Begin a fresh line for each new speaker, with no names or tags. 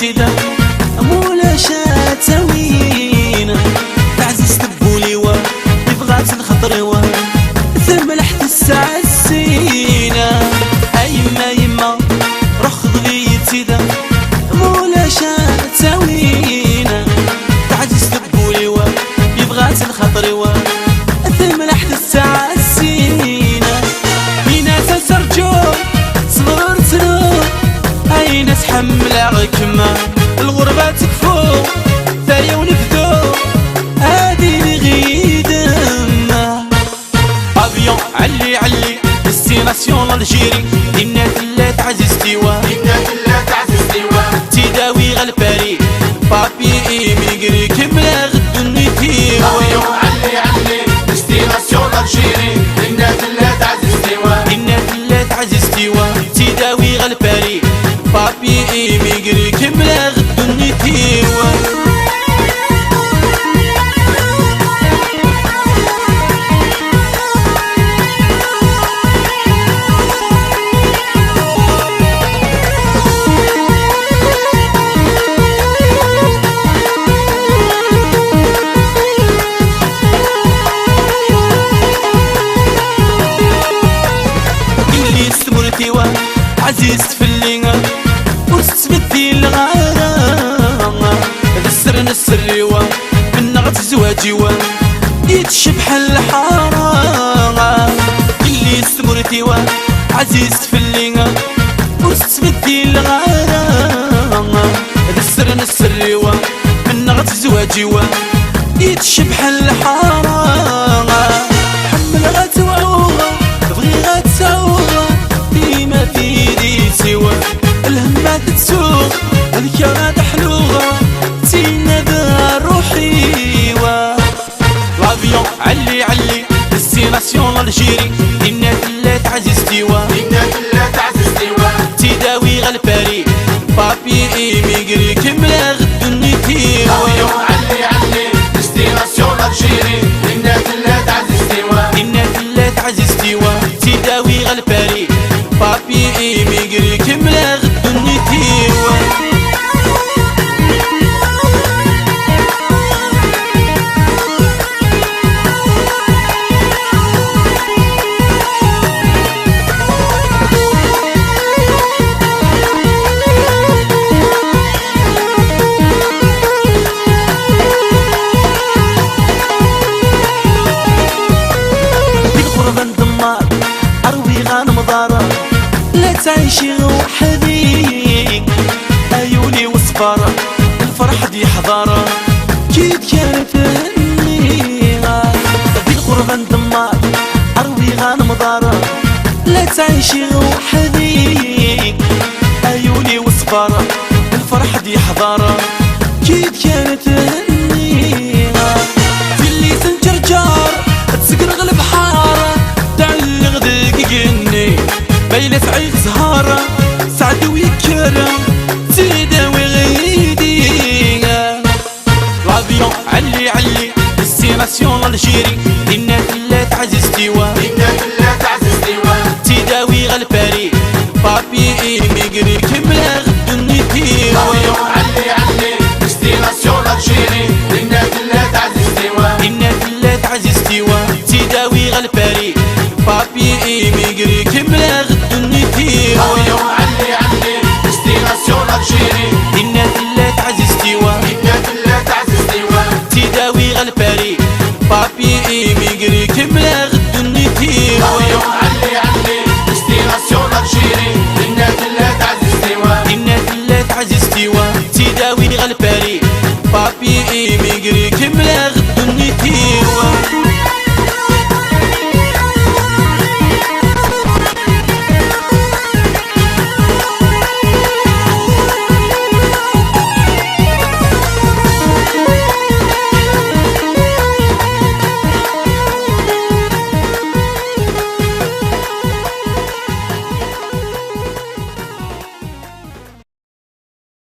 تيدا مولا شاتاوينا تعزيز تبولي وا يبغات الخطر وا ثم لحت الساعة السينا أيما يما رخض لي تيدا مولا شاتاوينا تعزيز تبولي وا يبغات الخطر وا ثم لحت الساعة السينا بينا تسرجو صبرتنا أي ناس حملة غكما الغربة تكفو ثايا ونفدو هادي نغيدما افيون علي علي ديستيناسيون الجيري إنا تلات عزيزتيوا تداوي غالباري بابي إيميغري كملا غدو نيتيوا
افيون علي علي ديستيناسيون الجيري إنا تلات عزيزتيوا
تداوي غالباري بابي إيميغري كملا غدو نيتيوا عزيز تفلينا ورستبدي الغارة السرن السريوة بالنغت زواجيوة يتشبح الحارة اللي استمرتيوة عزيز تفلينا ورستبدي الغارة السرن السريوة بالنغت زواجيوة يتشبح الحارة حمل غتوعوها بغي غتسعوها ديما في دي سوا الهمة تسوق الكرات حلوغة تينا بها روحي لافيون علي علي ديستيناسيون الجيري إنا تلات عزيزتيوا تداوي غالباري بابي إيميغري كملا غدو نيتيوا
افيون علي علي ديستيناسيون الجيري إنا تلات
عزيزتيوا تداوي غالباري بابي إيميغري كملا غدو نيتيوا لا تعيشي وحدي عيوني وصفارة الفرح دي حضارة كيف كانت هنيها في الغربة ندمار أروي غانم دارة لا تعيشي وحدي عيوني وصفارة الفرح دي حضارة كيف كانت هنيها في اللي سنجرجار تسقرغ البحارة تعلق دقيقني بيلة عيد زهارة سعد ويكرم